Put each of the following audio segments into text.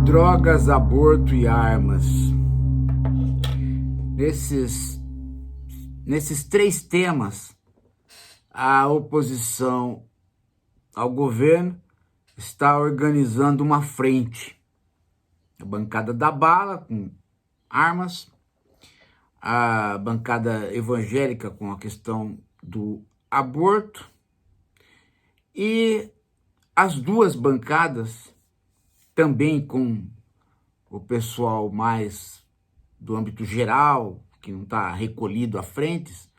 Drogas, aborto e armas. Nesses três temas, a oposição ao governo está organizando uma frente. A bancada da bala com armas, a bancada evangélica com a questão do aborto e as duas bancadas também com o pessoal mais do âmbito geral, que não está recolhido a frentes,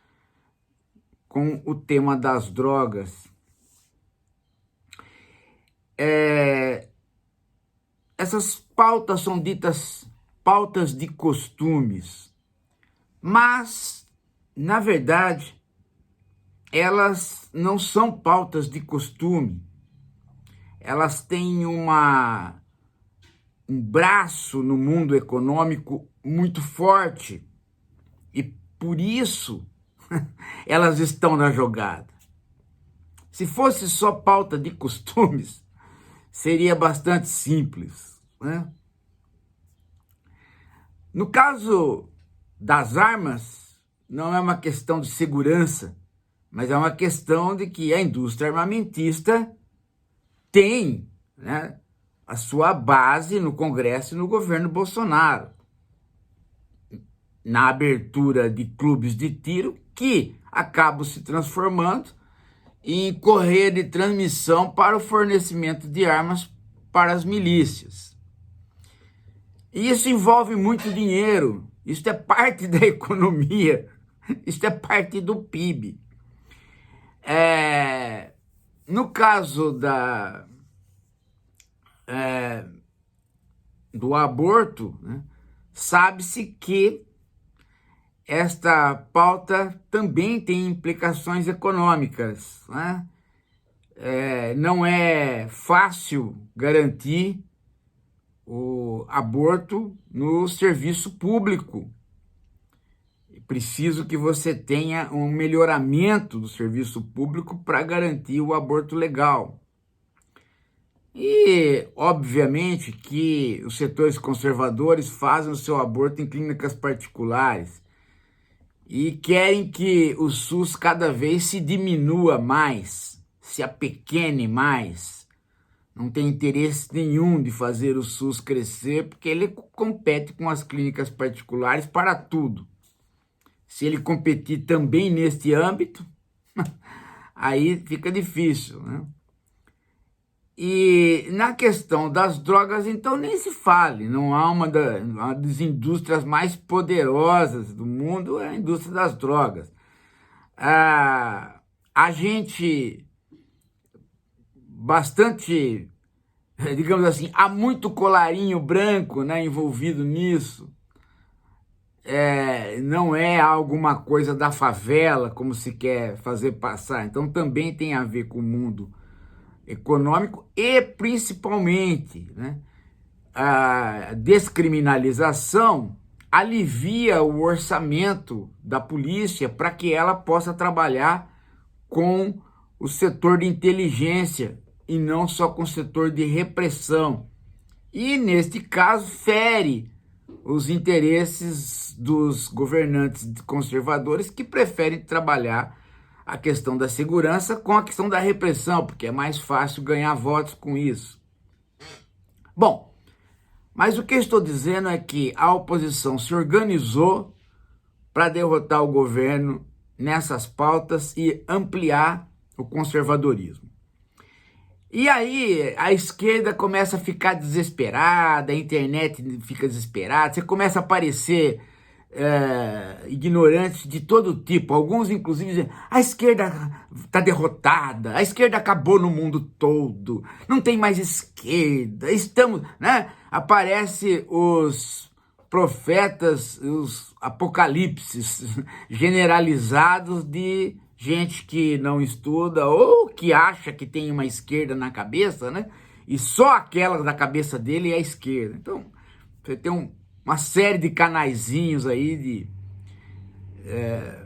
com o tema das drogas. Essas pautas são ditas pautas de costumes, mas, na verdade, elas não são pautas de costume. Elas têm um braço no mundo econômico muito forte e, por isso, elas estão na jogada. Se fosse só pauta de costumes, seria bastante simples, né? No caso das armas, não é uma questão de segurança, mas é uma questão de que a indústria armamentista tem, né, a sua base no Congresso e no governo Bolsonaro, na abertura de clubes de tiro que acabam se transformando em correia de transmissão para o fornecimento de armas para as milícias. E isso envolve muito dinheiro, isso é parte da economia, isso é parte do PIB. No caso do aborto, né, sabe-se que esta pauta também tem implicações econômicas, né? Não é fácil garantir o aborto no serviço público. É preciso que você tenha um melhoramento do serviço público para garantir o aborto legal. E, obviamente, que os setores conservadores fazem o seu aborto em clínicas particulares e querem que o SUS cada vez se diminua mais, se apequene mais. Não tem interesse nenhum de fazer o SUS crescer, porque ele compete com as clínicas particulares para tudo. Se ele competir também neste âmbito, aí fica difícil, né? E na questão das drogas, então, nem se fale. Não há uma das indústrias mais poderosas do mundo, é a indústria das drogas. A gente bastante, digamos assim, há muito colarinho branco, né, envolvido nisso. Não é alguma coisa da favela, como se quer fazer passar. Então, também tem a ver com o mundo econômico e, principalmente, né, a descriminalização alivia o orçamento da polícia para que ela possa trabalhar com o setor de inteligência e não só com o setor de repressão. E, neste caso, fere os interesses dos governantes conservadores que preferem trabalhar a questão da segurança com a questão da repressão, porque é mais fácil ganhar votos com isso. Bom, mas o que eu estou dizendo é que a oposição se organizou para derrotar o governo nessas pautas e ampliar o conservadorismo. E aí a esquerda começa a ficar desesperada, a internet fica desesperada, você começa a aparecer ignorantes de todo tipo. Alguns, inclusive, dizem: a esquerda está derrotada, a esquerda acabou no mundo todo, não tem mais esquerda, estamos, né? Aparece os profetas, os apocalipses generalizados de gente que não estuda ou que acha que tem uma esquerda na cabeça, né? E só aquela da cabeça dele é a esquerda. Então, você tem uma série de canaizinhos aí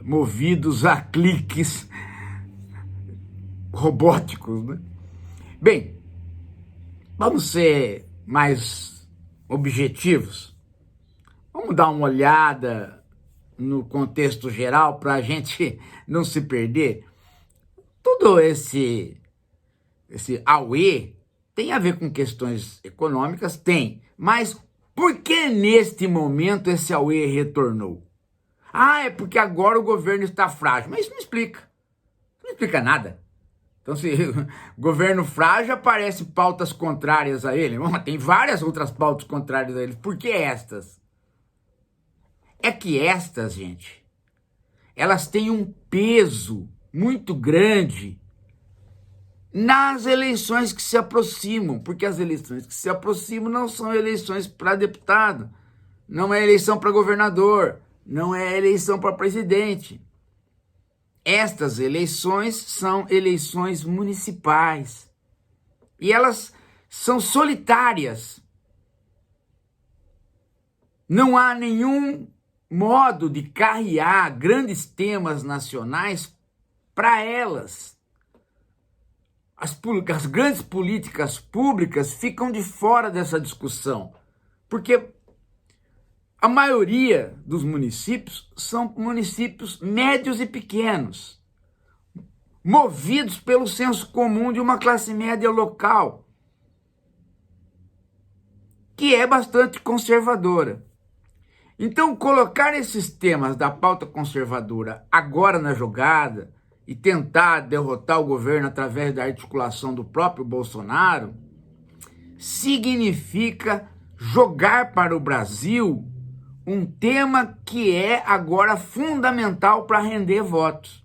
movidos a cliques robóticos, né? Bem, vamos ser mais objetivos? Vamos dar uma olhada no contexto geral para a gente não se perder? Tudo esse auê tem a ver com questões econômicas? Tem. Mas por que neste momento esse auê retornou? Ah, é porque agora o governo está frágil. Mas isso não explica. Não explica nada. Então, se o governo frágil, aparecem pautas contrárias a ele. Tem várias outras pautas contrárias a ele. Por que estas? É que estas, gente, elas têm um peso muito grande nas eleições que se aproximam, porque as eleições que se aproximam não são eleições para deputado, não é eleição para governador, não é eleição para presidente. Estas eleições são eleições municipais e elas são solitárias. Não há nenhum modo de carrear grandes temas nacionais para elas. As grandes políticas públicas ficam de fora dessa discussão, porque a maioria dos municípios são municípios médios e pequenos, movidos pelo senso comum de uma classe média local, que é bastante conservadora. Então, colocar esses temas da pauta conservadora agora na jogada e tentar derrotar o governo através da articulação do próprio Bolsonaro significa jogar para o Brasil um tema que é agora fundamental para render votos.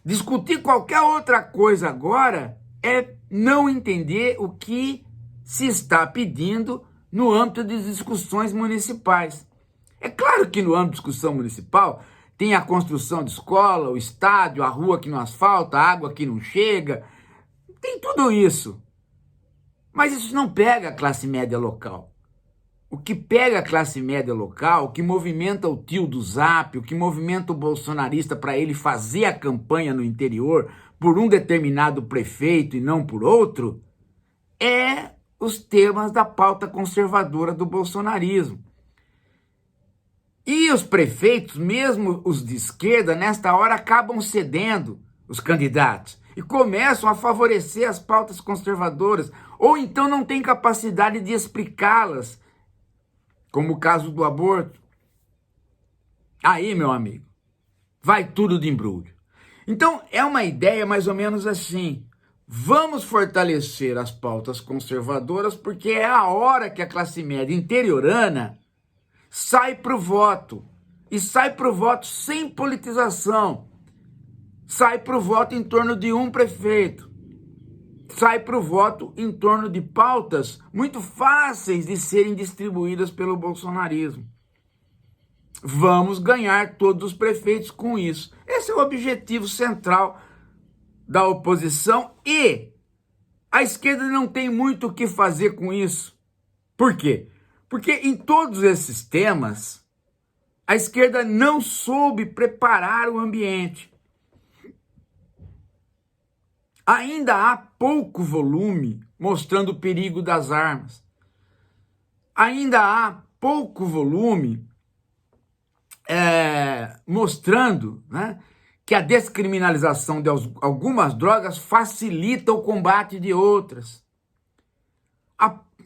Discutir qualquer outra coisa agora é não entender o que se está pedindo no âmbito de discussões municipais. É claro que no âmbito de discussão municipal tem a construção de escola, o estádio, a rua que não asfalta, a água que não chega, tem tudo isso. Mas isso não pega a classe média local. O que pega a classe média local, o que movimenta o tio do Zap, o que movimenta o bolsonarista para ele fazer a campanha no interior por um determinado prefeito e não por outro, é os temas da pauta conservadora do bolsonarismo. E os prefeitos, mesmo os de esquerda, nesta hora acabam cedendo os candidatos e começam a favorecer as pautas conservadoras, ou então não têm capacidade de explicá-las, como o caso do aborto. Aí, meu amigo, vai tudo de embrulho. Então, é uma ideia mais ou menos assim: vamos fortalecer as pautas conservadoras porque é a hora que a classe média interiorana sai para o voto. E sai para o voto sem politização. Sai para o voto em torno de um prefeito. Sai para o voto em torno de pautas muito fáceis de serem distribuídas pelo bolsonarismo. Vamos ganhar todos os prefeitos com isso. Esse é o objetivo central da oposição e a esquerda não tem muito o que fazer com isso. Por quê? Porque em todos esses temas, a esquerda não soube preparar o ambiente. Ainda há pouco volume mostrando o perigo das armas. Ainda há pouco volume mostrando, né, que a descriminalização de algumas drogas facilita o combate de outras.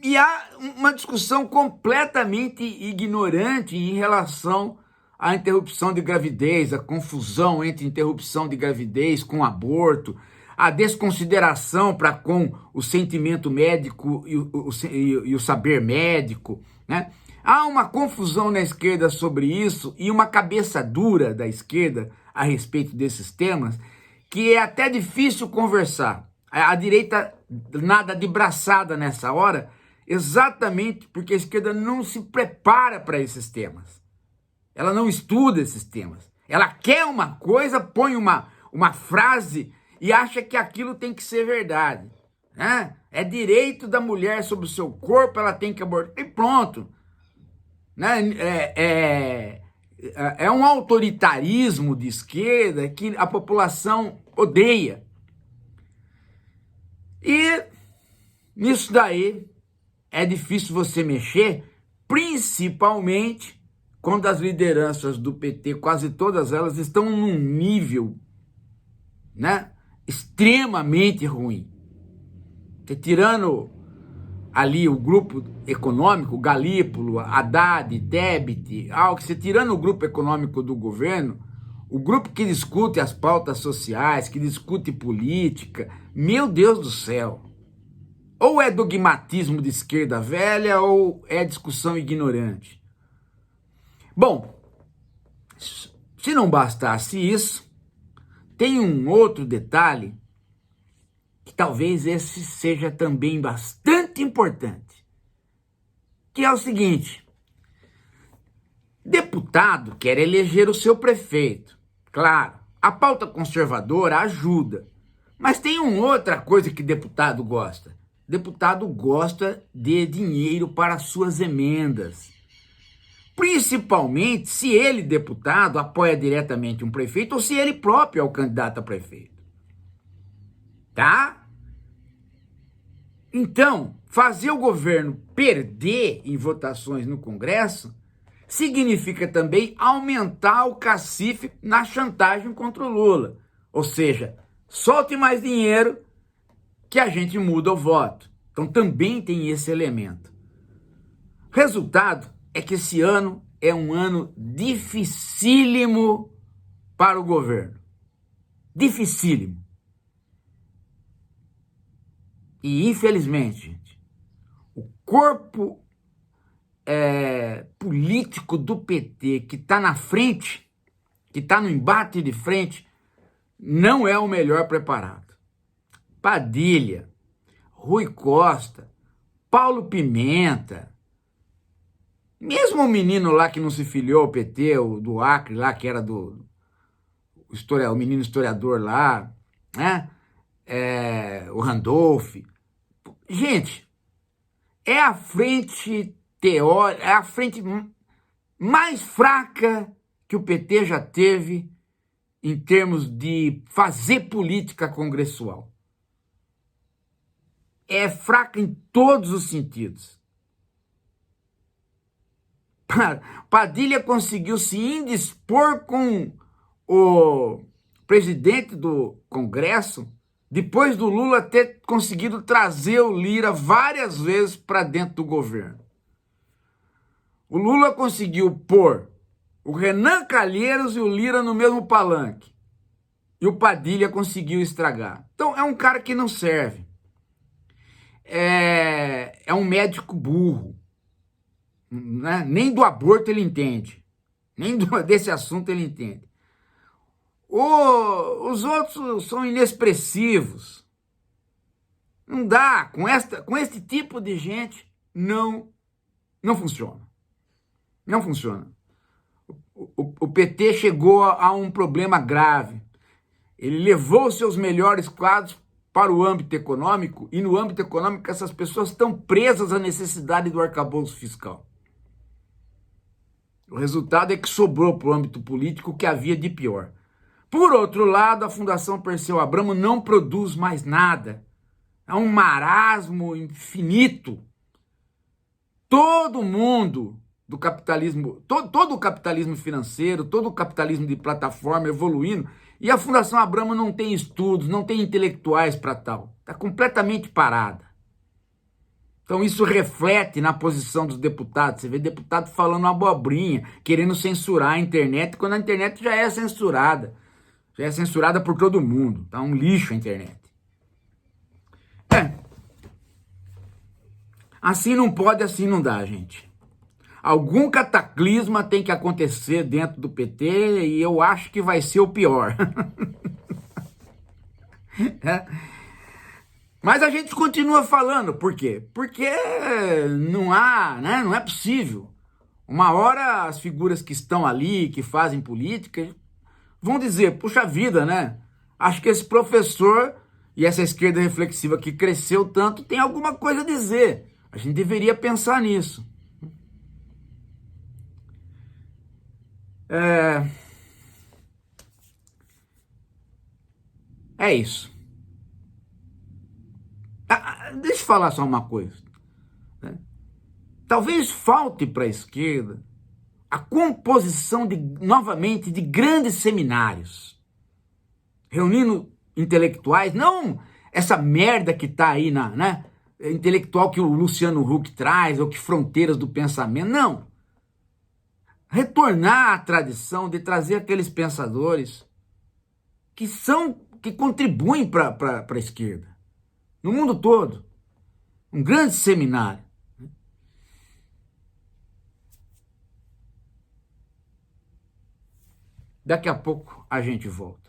E há uma discussão completamente ignorante em relação à interrupção de gravidez, a confusão entre interrupção de gravidez com aborto, a desconsideração para com o sentimento médico e o saber médico, né? Há uma confusão na esquerda sobre isso e uma cabeça dura da esquerda a respeito desses temas que é até difícil conversar. A direita nada de braçada nessa hora, exatamente porque a esquerda não se prepara para esses temas. Ela não estuda esses temas. Ela quer uma coisa, põe uma frase e acha que aquilo tem que ser verdade, né? É direito da mulher sobre o seu corpo, ela tem que abortar, e pronto. Né? É um autoritarismo de esquerda que a população odeia. E nisso daí é difícil você mexer, principalmente quando as lideranças do PT, quase todas elas, estão num nível, né, extremamente ruim. Porque tirando ali o grupo econômico, Galípolo, Haddad, Tebet, Alckmin, tirando o grupo econômico do governo, o grupo que discute as pautas sociais, que discute política, meu Deus do céu, ou é dogmatismo de esquerda velha ou é discussão ignorante. Bom, se não bastasse isso, tem um outro detalhe que talvez esse seja também bastante importante, que é o seguinte: deputado quer eleger o seu prefeito. Claro, a pauta conservadora ajuda, mas tem uma outra coisa que deputado gosta. Deputado gosta de dinheiro para suas emendas. Principalmente se ele, deputado, apoia diretamente um prefeito ou se ele próprio é o candidato a prefeito. Tá? Então, fazer o governo perder em votações no Congresso significa também aumentar o cacife na chantagem contra o Lula. Ou seja, solte mais dinheiro que a gente muda o voto. Então também tem esse elemento. Resultado é que esse ano é um ano dificílimo para o governo. Dificílimo. E infelizmente, gente, o corpo político do PT que está na frente, que está no embate de frente, não é o melhor preparado. Padilha, Rui Costa, Paulo Pimenta, mesmo o menino lá que não se filiou ao PT, o do Acre lá, que era o menino historiador lá, né? O Randolph. Gente, é a frente teórica, é a frente mais fraca que o PT já teve em termos de fazer política congressual. É fraca em todos os sentidos. Padilha conseguiu se indispor com o presidente do Congresso depois do Lula ter conseguido trazer o Lira várias vezes para dentro do governo. O Lula conseguiu pôr o Renan Calheiros e o Lira no mesmo palanque. E o Padilha conseguiu estragar. Então é um cara que não serve. É um médico burro. Né? Nem do aborto ele entende. Nem desse assunto ele entende. Os outros são inexpressivos. Não dá. Com este tipo de gente, não funciona. Não funciona. O PT chegou a um problema grave. Ele levou seus melhores quadros para o âmbito econômico, e no âmbito econômico essas pessoas estão presas à necessidade do arcabouço fiscal. O resultado é que sobrou para o âmbito político o que havia de pior. Por outro lado, a Fundação Perseu Abramo não produz mais nada. É um marasmo infinito. Todo mundo do capitalismo, todo o capitalismo financeiro, todo o capitalismo de plataforma evoluindo, e a Fundação Abramo não tem estudos, não tem intelectuais para tal. Está completamente parada. Então isso reflete na posição dos deputados. Você vê deputado falando abobrinha, querendo censurar a internet, quando a internet já é censurada. Já é censurada por todo mundo. Tá um lixo a internet. Assim não pode, assim não dá, gente. Algum cataclisma tem que acontecer dentro do PT e eu acho que vai ser o pior. Mas a gente continua falando, por quê? Porque não há, né? Não é possível. Uma hora as figuras que estão ali, que fazem política, vão dizer, puxa vida, né? Acho que esse professor e essa esquerda reflexiva que cresceu tanto tem alguma coisa a dizer. A gente deveria pensar nisso. É isso. Deixa eu falar só uma coisa. Né? Talvez falte para a esquerda a composição novamente de grandes seminários, reunindo intelectuais, não essa merda que está aí né, intelectual que o Luciano Huck traz, ou que Fronteiras do Pensamento, não. Retornar à tradição de trazer aqueles pensadores que contribuem para a esquerda, no mundo todo. Um grande seminário. Daqui a pouco a gente volta.